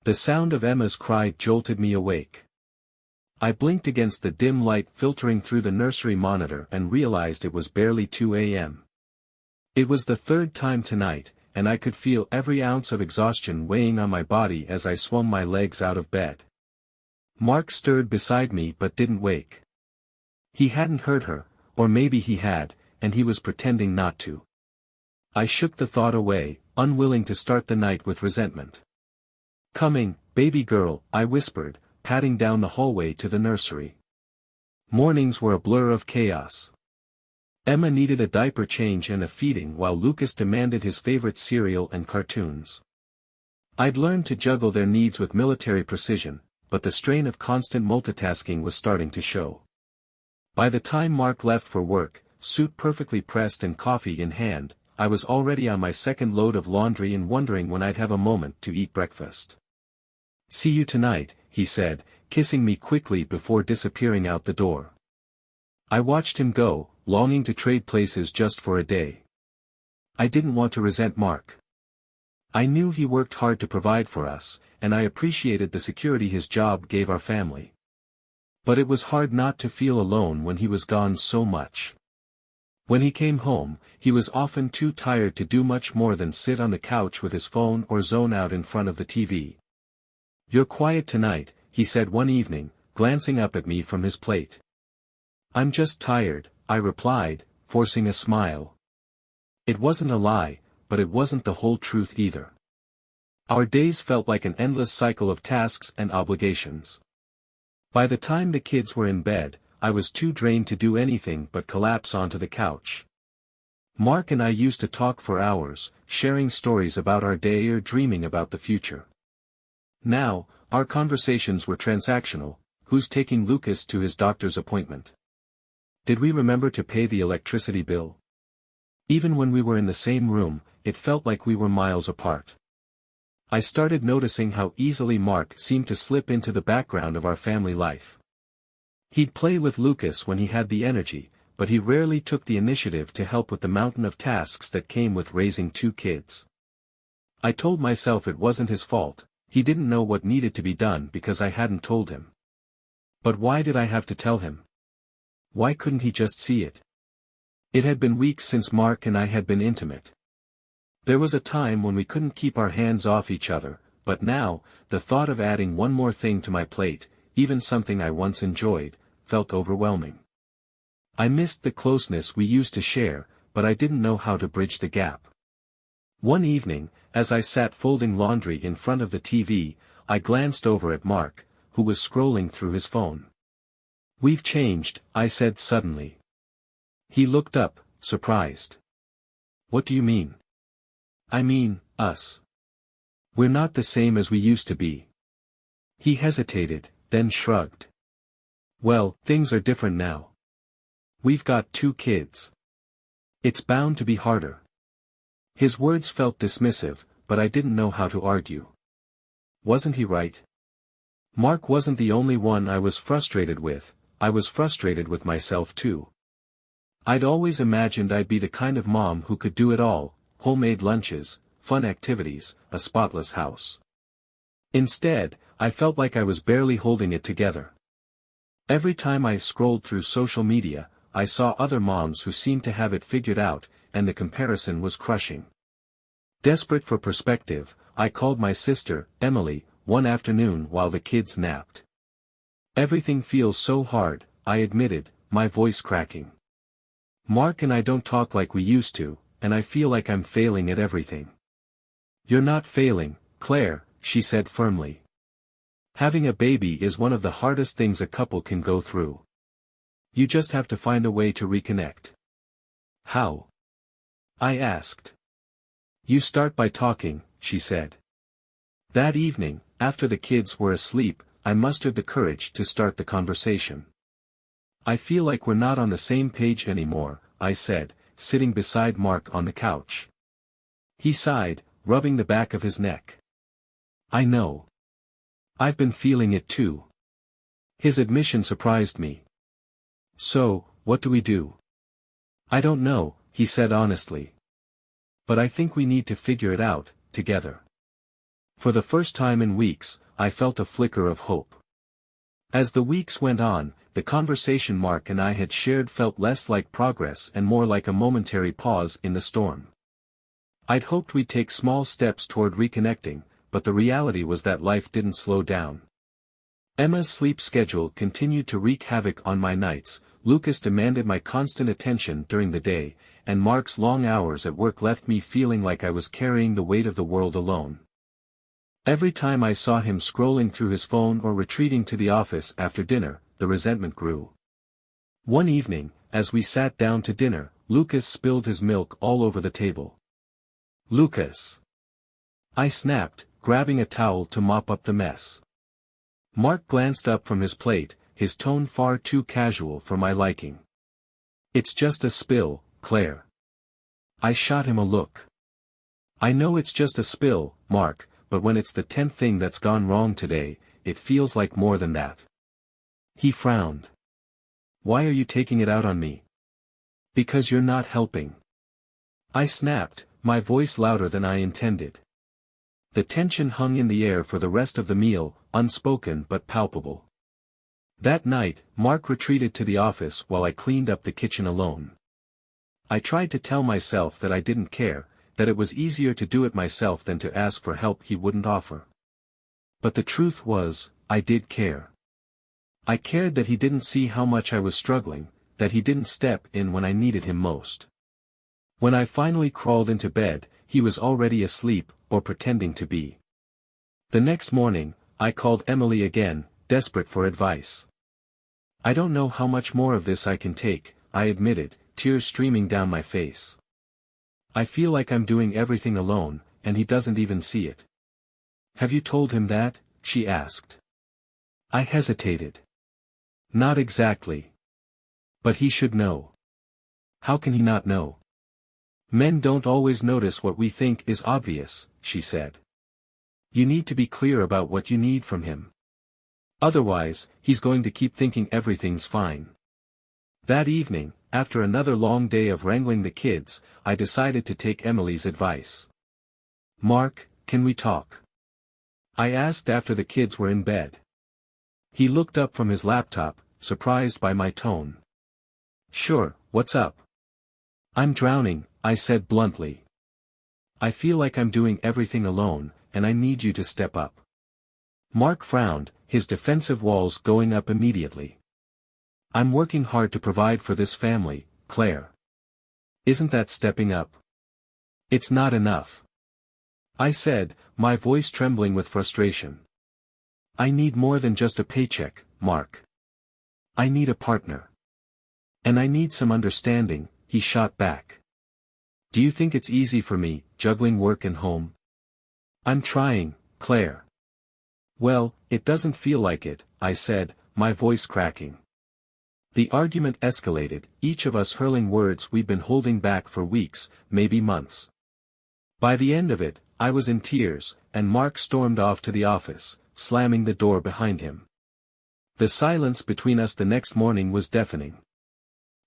The sound of Emma's cry jolted me awake. I blinked against the dim light filtering through the nursery monitor and realized it was barely 2 a.m. It was the third time tonight, and I could feel every ounce of exhaustion weighing on my body as I swung my legs out of bed. Mark stirred beside me but didn't wake. He hadn't heard her, or maybe he had, and he was pretending not to. I shook the thought away, unwilling to start the night with resentment. "Coming, baby girl," I whispered, padding down the hallway to the nursery. Mornings were a blur of chaos. Emma needed a diaper change and a feeding while Lucas demanded his favorite cereal and cartoons. I'd learned to juggle their needs with military precision, but the strain of constant multitasking was starting to show. By the time Mark left for work, suit perfectly pressed and coffee in hand, I was already on my second load of laundry and wondering when I'd have a moment to eat breakfast. "See you tonight," he said, kissing me quickly before disappearing out the door. I watched him go, longing to trade places just for a day. I didn't want to resent Mark. I knew he worked hard to provide for us, and I appreciated the security his job gave our family. But it was hard not to feel alone when he was gone so much. When he came home, he was often too tired to do much more than sit on the couch with his phone or zone out in front of the TV. "You're quiet tonight," he said one evening, glancing up at me from his plate. "I'm just tired," I replied, forcing a smile. It wasn't a lie, but it wasn't the whole truth either. Our days felt like an endless cycle of tasks and obligations. By the time the kids were in bed, I was too drained to do anything but collapse onto the couch. Mark and I used to talk for hours, sharing stories about our day or dreaming about the future. Now, our conversations were transactional: who's taking Lucas to his doctor's appointment? Did we remember to pay the electricity bill? Even when we were in the same room, it felt like we were miles apart. I started noticing how easily Mark seemed to slip into the background of our family life. He'd play with Lucas when he had the energy, but he rarely took the initiative to help with the mountain of tasks that came with raising two kids. I told myself it wasn't his fault. He didn't know what needed to be done because I hadn't told him. But why did I have to tell him? Why couldn't he just see it? It had been weeks since Mark and I had been intimate. There was a time when we couldn't keep our hands off each other, but now, the thought of adding one more thing to my plate, even something I once enjoyed, felt overwhelming. I missed the closeness we used to share, but I didn't know how to bridge the gap. One evening, as I sat folding laundry in front of the TV, I glanced over at Mark, who was scrolling through his phone. "We've changed," I said suddenly. He looked up, surprised. "What do you mean?" "I mean, us. We're not the same as we used to be." He hesitated, then shrugged. "Well, things are different now. We've got 2 kids. It's bound to be harder." His words felt dismissive, but I didn't know how to argue. Wasn't he right? Mark wasn't the only one I was frustrated with. I was frustrated with myself too. I'd always imagined I'd be the kind of mom who could do it all: homemade lunches, fun activities, a spotless house. Instead, I felt like I was barely holding it together. Every time I scrolled through social media, I saw other moms who seemed to have it figured out, and the comparison was crushing. Desperate for perspective, I called my sister, Emily, one afternoon while the kids napped. "Everything feels so hard," I admitted, my voice cracking. "Mark and I don't talk like we used to, and I feel like I'm failing at everything." "You're not failing, Claire," she said firmly. "Having a baby is one of the hardest things a couple can go through. You just have to find a way to reconnect." "How?" I asked. "You start by talking," she said. That evening, after the kids were asleep, I mustered the courage to start the conversation. "I feel like we're not on the same page anymore," I said, sitting beside Mark on the couch. He sighed, rubbing the back of his neck. "I know. I've been feeling it too." His admission surprised me. "So, what do we do?" "I don't know," he said honestly. "But I think we need to figure it out, together." For the first time in weeks, I felt a flicker of hope. As the weeks went on, the conversation Mark and I had shared felt less like progress and more like a momentary pause in the storm. I'd hoped we'd take small steps toward reconnecting, but the reality was that life didn't slow down. Emma's sleep schedule continued to wreak havoc on my nights, Lucas demanded my constant attention during the day, and Mark's long hours at work left me feeling like I was carrying the weight of the world alone. Every time I saw him scrolling through his phone or retreating to the office after dinner, the resentment grew. One evening, as we sat down to dinner, Lucas spilled his milk all over the table. "Lucas!" I snapped, grabbing a towel to mop up the mess. Mark glanced up from his plate, his tone far too casual for my liking. "It's just a spill, Claire." I shot him a look. "I know it's just a spill, Mark, but when it's the 10th thing that's gone wrong today, it feels like more than that." He frowned. "Why are you taking it out on me?" "Because you're not helping." I snapped, my voice louder than I intended. The tension hung in the air for the rest of the meal, unspoken but palpable. That night, Mark retreated to the office while I cleaned up the kitchen alone. I tried to tell myself that I didn't care, that it was easier to do it myself than to ask for help he wouldn't offer. But the truth was, I did care. I cared that he didn't see how much I was struggling, that he didn't step in when I needed him most. When I finally crawled into bed, he was already asleep, or pretending to be. The next morning, I called Emily again, desperate for advice. "I don't know how much more of this I can take," I admitted, tears streaming down my face. "I feel like I'm doing everything alone, and he doesn't even see it." "Have you told him that?" she asked. I hesitated. "Not exactly. But he should know." "How can he not know?" "Men don't always notice what we think is obvious," she said. "You need to be clear about what you need from him. Otherwise, he's going to keep thinking everything's fine." That evening, after another long day of wrangling the kids, I decided to take Emily's advice. "Mark, can we talk?" I asked after the kids were in bed. He looked up from his laptop, surprised by my tone. "Sure, what's up?" "I'm drowning," I said bluntly. "I feel like I'm doing everything alone, and I need you to step up." Mark frowned, his defensive walls going up immediately. "I'm working hard to provide for this family, Claire. Isn't that stepping up?" "It's not enough," I said, my voice trembling with frustration. "I need more than just a paycheck, Mark. I need a partner. And I need some understanding," he shot back. "Do you think it's easy for me, juggling work and home?" "I'm trying, Claire." "Well, it doesn't feel like it," I said, my voice cracking. The argument escalated, each of us hurling words we'd been holding back for weeks, maybe months. By the end of it, I was in tears, and Mark stormed off to the office, slamming the door behind him. The silence between us the next morning was deafening.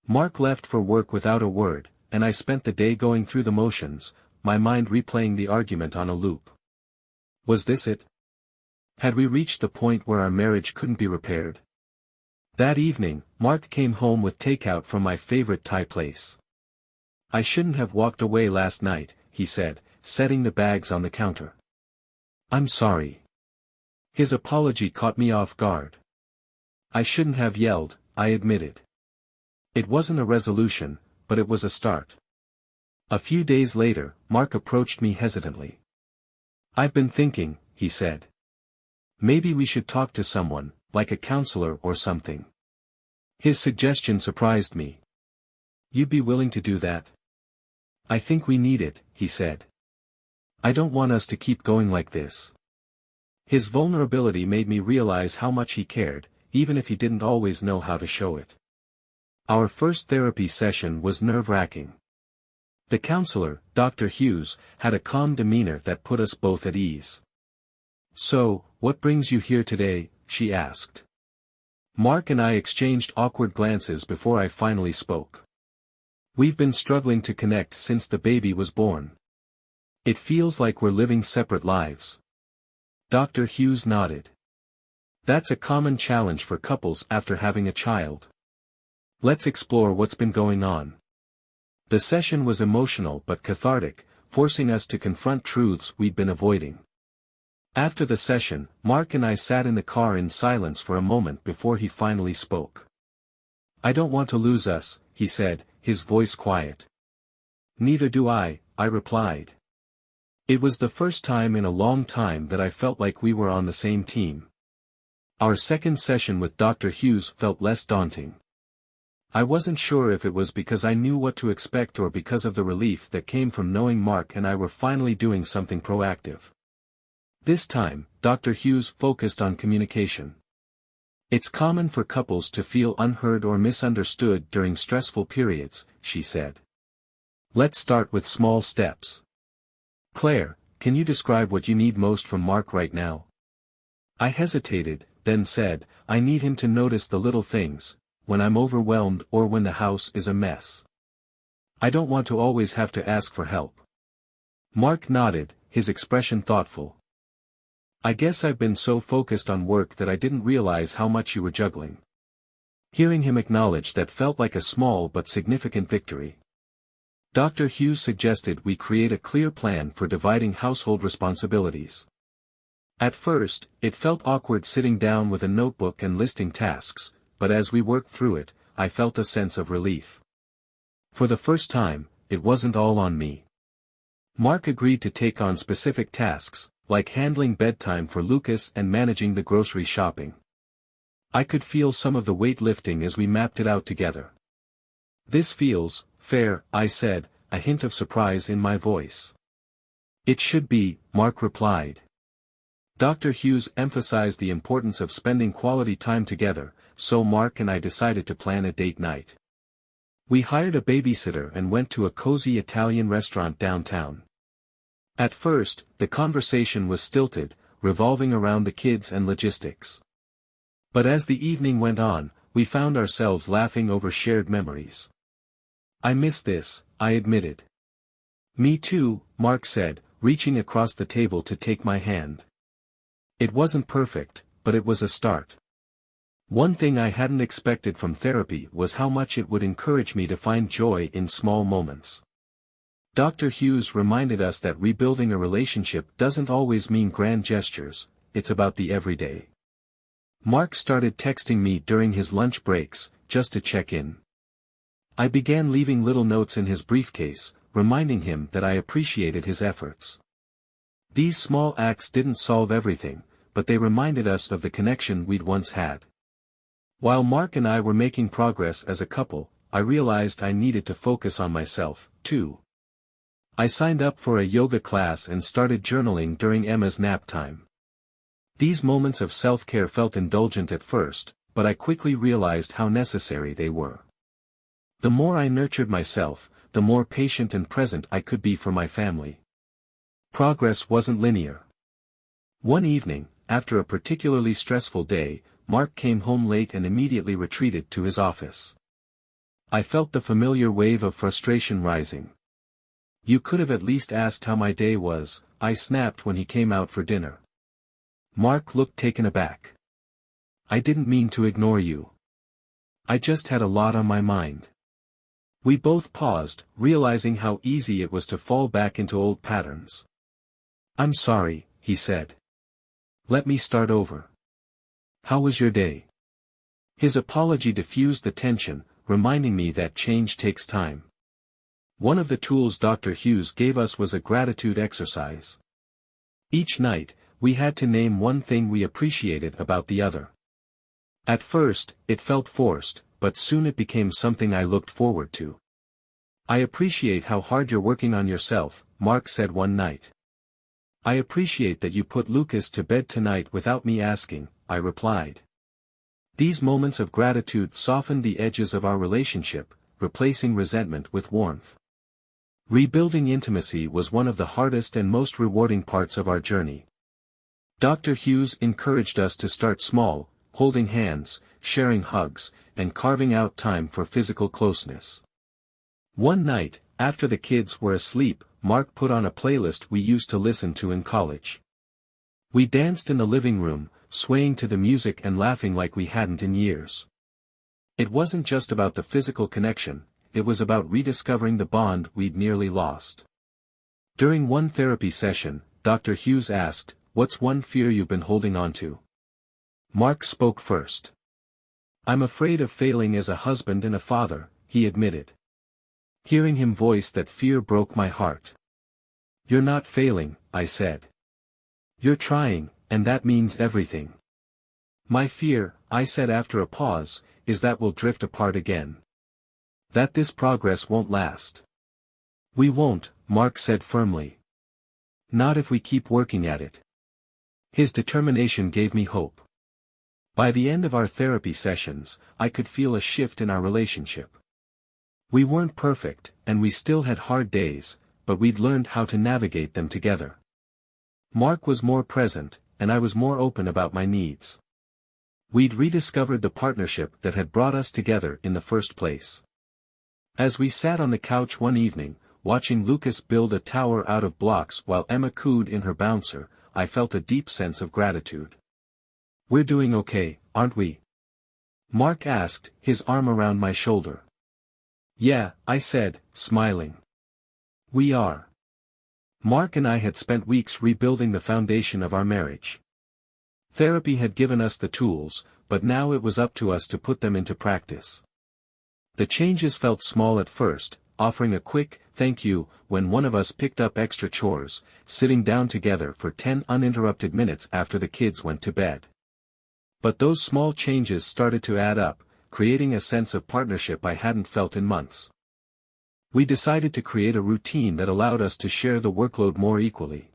Mark left for work without a word, and I spent the day going through the motions, my mind replaying the argument on a loop. Was this it? Had we reached the point where our marriage couldn't be repaired? That evening, Mark came home with takeout from my favorite Thai place. "I shouldn't have walked away last night," he said, setting the bags on the counter. "I'm sorry." His apology caught me off guard. "I shouldn't have yelled," I admitted. It wasn't a resolution, but it was a start. A few days later, Mark approached me hesitantly. "I've been thinking," he said. "Maybe we should talk to someone, like a counselor or something." His suggestion surprised me. "You'd be willing to do that?" "I think we need it," he said. "I don't want us to keep going like this." His vulnerability made me realize how much he cared, even if he didn't always know how to show it. Our first therapy session was nerve-wracking. The counselor, Dr. Hughes, had a calm demeanor that put us both at ease. "So, what brings you here today?" she asked. Mark and I exchanged awkward glances before I finally spoke. "We've been struggling to connect since the baby was born. It feels like we're living separate lives." Dr. Hughes nodded. That's a common challenge for couples after having a child. Let's explore what's been going on. The session was emotional but cathartic, forcing us to confront truths we'd been avoiding. After the session, Mark and I sat in the car in silence for a moment before he finally spoke. I don't want to lose us, he said, his voice quiet. Neither do I replied. It was the first time in a long time that I felt like we were on the same team. Our second session with Dr. Hughes felt less daunting. I wasn't sure if it was because I knew what to expect or because of the relief that came from knowing Mark and I were finally doing something proactive. This time, Dr. Hughes focused on communication. It's common for couples to feel unheard or misunderstood during stressful periods, she said. Let's start with small steps. Claire, can you describe what you need most from Mark right now? I hesitated, then said, I need him to notice the little things, when I'm overwhelmed or when the house is a mess. I don't want to always have to ask for help. Mark nodded, his expression thoughtful. I guess I've been so focused on work that I didn't realize how much you were juggling. Hearing him acknowledge that felt like a small but significant victory. Dr. Hughes suggested we create a clear plan for dividing household responsibilities. At first, it felt awkward sitting down with a notebook and listing tasks, but as we worked through it, I felt a sense of relief. For the first time, it wasn't all on me. Mark agreed to take on specific tasks, like handling bedtime for Lucas and managing the grocery shopping. I could feel some of the weight lifting as we mapped it out together. This feels fair, I said, a hint of surprise in my voice. It should be, Mark replied. Dr. Hughes emphasized the importance of spending quality time together, so Mark and I decided to plan a date night. We hired a babysitter and went to a cozy Italian restaurant downtown. At first, the conversation was stilted, revolving around the kids and logistics. But as the evening went on, we found ourselves laughing over shared memories. I miss this, I admitted. Me too, Mark said, reaching across the table to take my hand. It wasn't perfect, but it was a start. One thing I hadn't expected from therapy was how much it would encourage me to find joy in small moments. Dr. Hughes reminded us that rebuilding a relationship doesn't always mean grand gestures, it's about the everyday. Mark started texting me during his lunch breaks, just to check in. I began leaving little notes in his briefcase, reminding him that I appreciated his efforts. These small acts didn't solve everything, but they reminded us of the connection we'd once had. While Mark and I were making progress as a couple, I realized I needed to focus on myself, too. I signed up for a yoga class and started journaling during Emma's nap time. These moments of self-care felt indulgent at first, but I quickly realized how necessary they were. The more I nurtured myself, the more patient and present I could be for my family. Progress wasn't linear. One evening, after a particularly stressful day, Mark came home late and immediately retreated to his office. I felt the familiar wave of frustration rising. You could have at least asked how my day was, I snapped when he came out for dinner. Mark looked taken aback. I didn't mean to ignore you. I just had a lot on my mind. We both paused, realizing how easy it was to fall back into old patterns. I'm sorry, he said. Let me start over. How was your day? His apology diffused the tension, reminding me that change takes time. One of the tools Dr. Hughes gave us was a gratitude exercise. Each night, we had to name one thing we appreciated about the other. At first, it felt forced, but soon it became something I looked forward to. I appreciate how hard you're working on yourself, Mark said one night. I appreciate that you put Lucas to bed tonight without me asking, I replied. These moments of gratitude softened the edges of our relationship, replacing resentment with warmth. Rebuilding intimacy was one of the hardest and most rewarding parts of our journey. Dr. Hughes encouraged us to start small, holding hands, sharing hugs, and carving out time for physical closeness. One night, after the kids were asleep, Mark put on a playlist we used to listen to in college. We danced in the living room, swaying to the music and laughing like we hadn't in years. It wasn't just about the physical connection, it was about rediscovering the bond we'd nearly lost. During one therapy session, Dr. Hughes asked, "What's one fear you've been holding on to?" Mark spoke first. "I'm afraid of failing as a husband and a father," he admitted. Hearing him voice that fear broke my heart. "You're not failing," I said. "You're trying, and that means everything." "My fear," I said after a pause, "is that we'll drift apart again. That this progress won't last." "We won't," Mark said firmly. "Not if we keep working at it." His determination gave me hope. By the end of our therapy sessions, I could feel a shift in our relationship. We weren't perfect, and we still had hard days, but we'd learned how to navigate them together. Mark was more present, and I was more open about my needs. We'd rediscovered the partnership that had brought us together in the first place. As we sat on the couch one evening, watching Lucas build a tower out of blocks while Emma cooed in her bouncer, I felt a deep sense of gratitude. "We're doing okay, aren't we?" Mark asked, his arm around my shoulder. "Yeah," I said, smiling. "We are." Mark and I had spent weeks rebuilding the foundation of our marriage. Therapy had given us the tools, but now it was up to us to put them into practice. The changes felt small at first, offering a quick "thank you" when one of us picked up extra chores, sitting down together for 10 uninterrupted minutes after the kids went to bed. But those small changes started to add up, creating a sense of partnership I hadn't felt in months. We decided to create a routine that allowed us to share the workload more equally.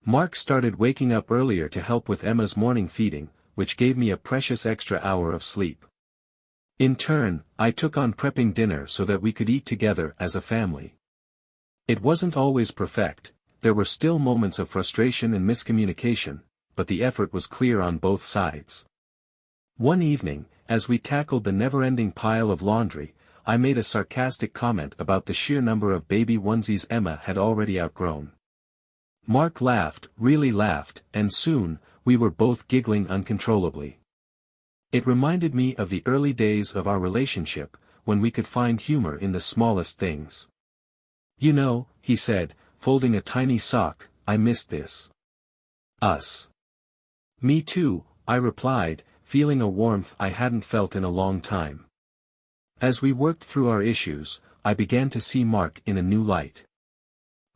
Mark started waking up earlier to help with Emma's morning feeding, which gave me a precious extra hour of sleep. In turn, I took on prepping dinner so that we could eat together as a family. It wasn't always perfect, there were still moments of frustration and miscommunication, but the effort was clear on both sides. One evening, as we tackled the never-ending pile of laundry, I made a sarcastic comment about the sheer number of baby onesies Emma had already outgrown. Mark laughed, really laughed, and soon, we were both giggling uncontrollably. It reminded me of the early days of our relationship, when we could find humor in the smallest things. "You know," he said, folding a tiny sock, "I missed this. Us." "Me too," I replied, feeling a warmth I hadn't felt in a long time. As we worked through our issues, I began to see Mark in a new light.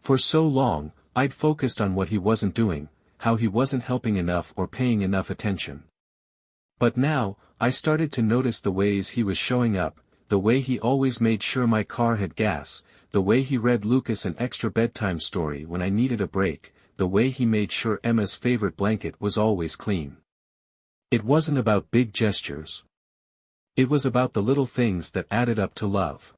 For so long, I'd focused on what he wasn't doing, how he wasn't helping enough or paying enough attention. But now, I started to notice the ways he was showing up, the way he always made sure my car had gas, the way he read Lucas an extra bedtime story when I needed a break, the way he made sure Emma's favorite blanket was always clean. It wasn't about big gestures. It was about the little things that added up to love.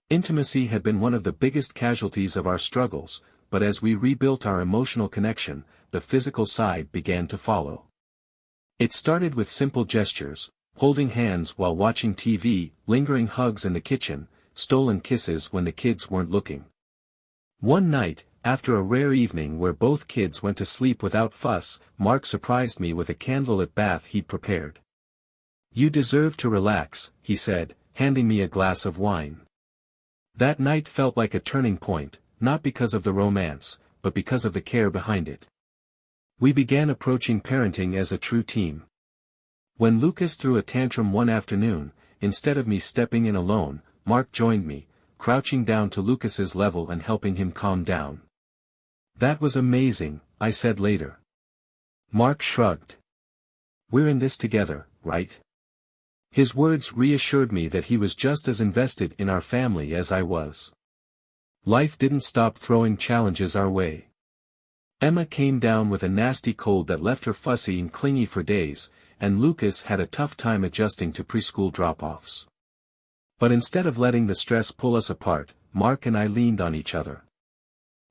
Intimacy had been one of the biggest casualties of our struggles, but as we rebuilt our emotional connection, the physical side began to follow. It started with simple gestures, holding hands while watching TV, lingering hugs in the kitchen, stolen kisses when the kids weren't looking. One night, after a rare evening where both kids went to sleep without fuss, Mark surprised me with a candlelit bath he'd prepared. "You deserve to relax," he said, handing me a glass of wine. That night felt like a turning point, not because of the romance, but because of the care behind it. We began approaching parenting as a true team. When Lucas threw a tantrum one afternoon, instead of me stepping in alone, Mark joined me, crouching down to Lucas's level and helping him calm down. "That was amazing," I said later. Mark shrugged. "We're in this together, right?" His words reassured me that he was just as invested in our family as I was. Life didn't stop throwing challenges our way. Emma came down with a nasty cold that left her fussy and clingy for days, and Lucas had a tough time adjusting to preschool drop-offs. But instead of letting the stress pull us apart, Mark and I leaned on each other.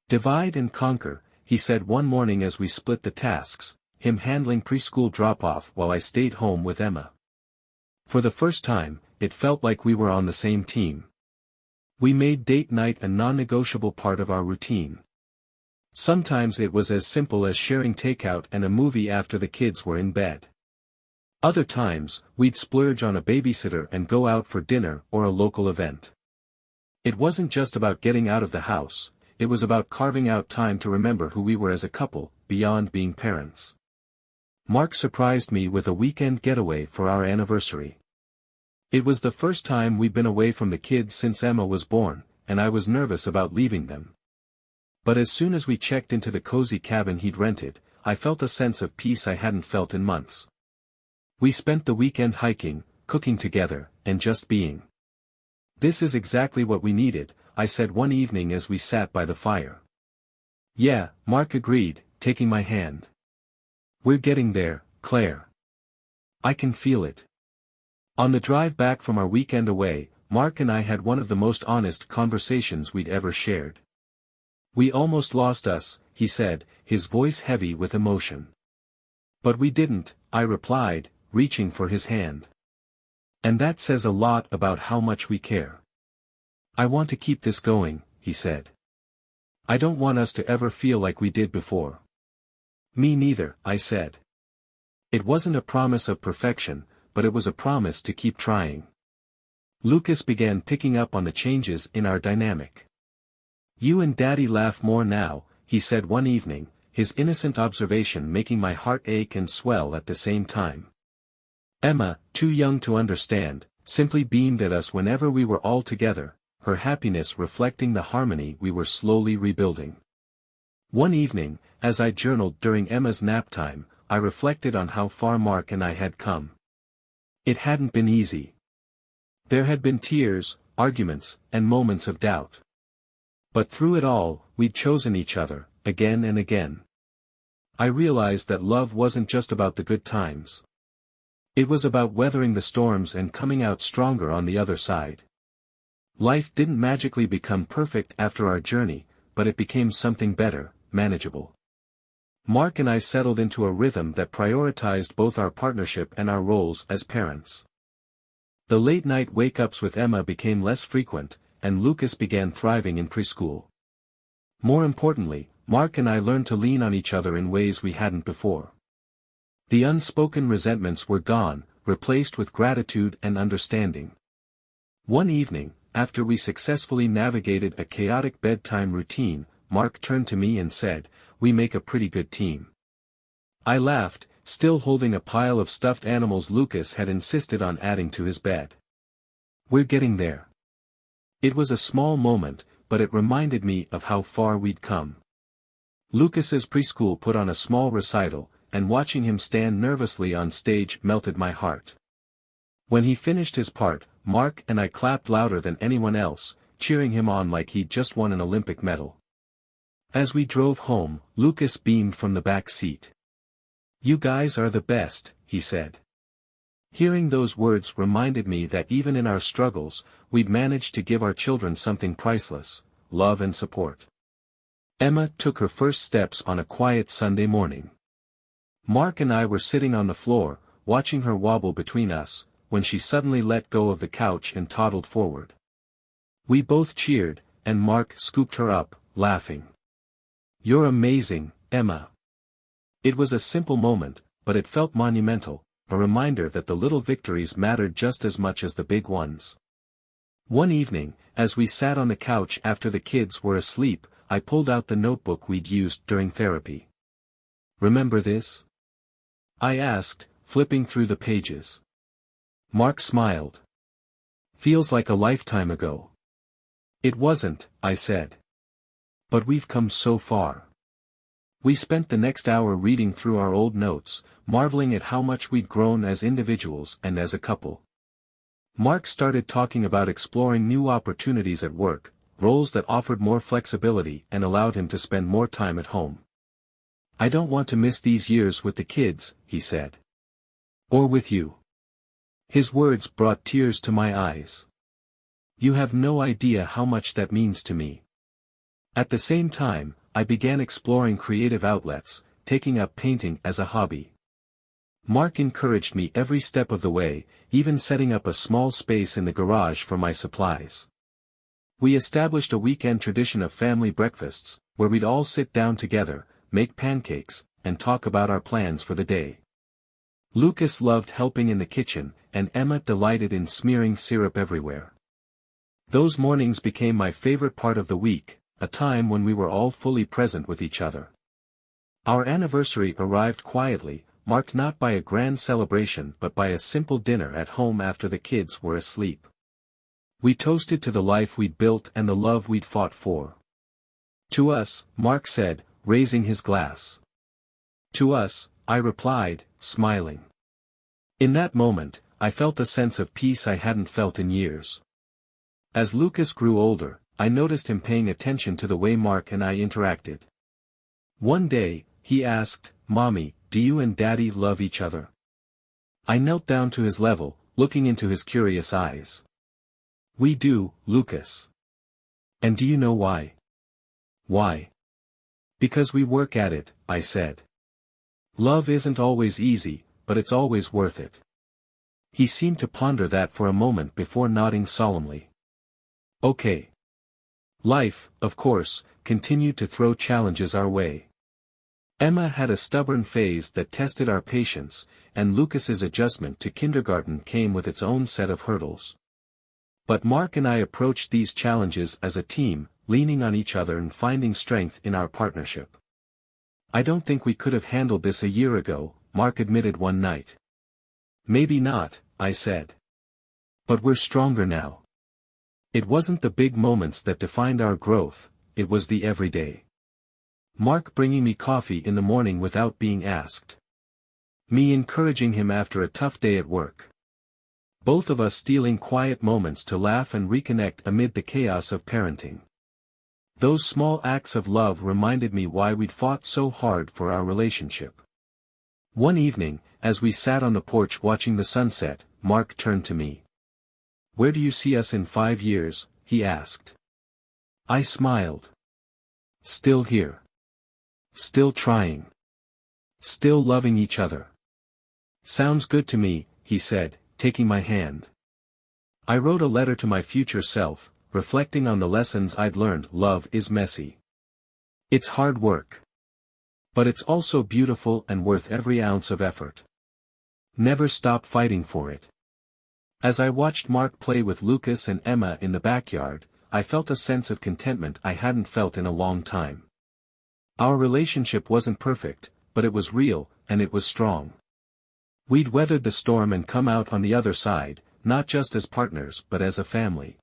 "Divide and conquer," he said one morning as we split the tasks, him handling preschool drop-off while I stayed home with Emma. For the first time, it felt like we were on the same team. We made date night a non-negotiable part of our routine. Sometimes it was as simple as sharing takeout and a movie after the kids were in bed. Other times, we'd splurge on a babysitter and go out for dinner or a local event. It wasn't just about getting out of the house, it was about carving out time to remember who we were as a couple, beyond being parents. Mark surprised me with a weekend getaway for our anniversary. It was the first time we'd been away from the kids since Emma was born, and I was nervous about leaving them. But as soon as we checked into the cozy cabin he'd rented, I felt a sense of peace I hadn't felt in months. We spent the weekend hiking, cooking together, and just being. "This is exactly what we needed," I said one evening as we sat by the fire. "Yeah," Mark agreed, taking my hand. "We're getting there, Claire. I can feel it." On the drive back from our weekend away, Mark and I had one of the most honest conversations we'd ever shared. "We almost lost us," he said, his voice heavy with emotion. "But we didn't," I replied, reaching for his hand. "And that says a lot about how much we care." "I want to keep this going," he said. "I don't want us to ever feel like we did before." "Me neither," I said. It wasn't a promise of perfection, but it was a promise to keep trying. Lucas began picking up on the changes in our dynamic. "You and Daddy laugh more now," he said one evening, his innocent observation making my heart ache and swell at the same time. Emma, too young to understand, simply beamed at us whenever we were all together, her happiness reflecting the harmony we were slowly rebuilding. One evening, as I journaled during Emma's nap time, I reflected on how far Mark and I had come. It hadn't been easy. There had been tears, arguments, and moments of doubt. But through it all, we'd chosen each other, again and again. I realized that love wasn't just about the good times. It was about weathering the storms and coming out stronger on the other side. Life didn't magically become perfect after our journey, but it became something better, manageable. Mark and I settled into a rhythm that prioritized both our partnership and our roles as parents. The late-night wake-ups with Emma became less frequent, and Lucas began thriving in preschool. More importantly, Mark and I learned to lean on each other in ways we hadn't before. The unspoken resentments were gone, replaced with gratitude and understanding. One evening, after we successfully navigated a chaotic bedtime routine, Mark turned to me and said, "We make a pretty good team." I laughed, still holding a pile of stuffed animals Lucas had insisted on adding to his bed. "We're getting there." It was a small moment, but it reminded me of how far we'd come. Lucas's preschool put on a small recital, and watching him stand nervously on stage melted my heart. When he finished his part, Mark and I clapped louder than anyone else, cheering him on like he'd just won an Olympic medal. As we drove home, Lucas beamed from the back seat. "You guys are the best," he said. Hearing those words reminded me that even in our struggles, we'd managed to give our children something priceless: love and support. Emma took her first steps on a quiet Sunday morning. Mark and I were sitting on the floor, watching her wobble between us, when she suddenly let go of the couch and toddled forward. We both cheered, and Mark scooped her up, laughing. "You're amazing, Emma." It was a simple moment, but it felt monumental, a reminder that the little victories mattered just as much as the big ones. One evening, as we sat on the couch after the kids were asleep, I pulled out the notebook we'd used during therapy. "Remember this?" I asked, flipping through the pages. Mark smiled. "Feels like a lifetime ago." "It wasn't," I said. "But we've come so far." We spent the next hour reading through our old notes, marveling at how much we'd grown as individuals and as a couple. Mark started talking about exploring new opportunities at work, roles that offered more flexibility and allowed him to spend more time at home. "I don't want to miss these years with the kids," he said. "Or with you." His words brought tears to my eyes. "You have no idea how much that means to me." At the same time, I began exploring creative outlets, taking up painting as a hobby. Mark encouraged me every step of the way, even setting up a small space in the garage for my supplies. We established a weekend tradition of family breakfasts, where we'd all sit down together, make pancakes, and talk about our plans for the day. Lucas loved helping in the kitchen, and Emma delighted in smearing syrup everywhere. Those mornings became my favorite part of the week, a time when we were all fully present with each other. Our anniversary arrived quietly, marked not by a grand celebration but by a simple dinner at home after the kids were asleep. We toasted to the life we'd built and the love we'd fought for. To us, Mark said, raising his glass. To us, I replied, smiling. In that moment, I felt a sense of peace I hadn't felt in years. As Lucas grew older, I noticed him paying attention to the way Mark and I interacted. One day, he asked, "Mommy, do you and Daddy love each other?" I knelt down to his level, looking into his curious eyes. "We do, Lucas." "And do you know why?" "Why?" "Because we work at it," I said. "Love isn't always easy, but it's always worth it." He seemed to ponder that for a moment before nodding solemnly. Okay. Life, of course, continued to throw challenges our way. Emma had a stubborn phase that tested our patience, and Lucas's adjustment to kindergarten came with its own set of hurdles. But Mark and I approached these challenges as a team, leaning on each other and finding strength in our partnership. "I don't think we could have handled this a year ago," Mark admitted one night. "Maybe not," I said. "But we're stronger now." It wasn't the big moments that defined our growth, it was the everyday. Mark bringing me coffee in the morning without being asked. Me encouraging him after a tough day at work. Both of us stealing quiet moments to laugh and reconnect amid the chaos of parenting. Those small acts of love reminded me why we'd fought so hard for our relationship. One evening, as we sat on the porch watching the sunset, Mark turned to me. "Where do you see us in 5 years?" he asked. I smiled. "Still here. Still trying. Still loving each other." "Sounds good to me," he said, taking my hand. I wrote a letter to my future self, reflecting on the lessons I'd learned. Love is messy. It's hard work. But it's also beautiful and worth every ounce of effort. Never stop fighting for it. As I watched Mark play with Lucas and Emma in the backyard, I felt a sense of contentment I hadn't felt in a long time. Our relationship wasn't perfect, but it was real, and it was strong. We'd weathered the storm and come out on the other side, not just as partners but as a family.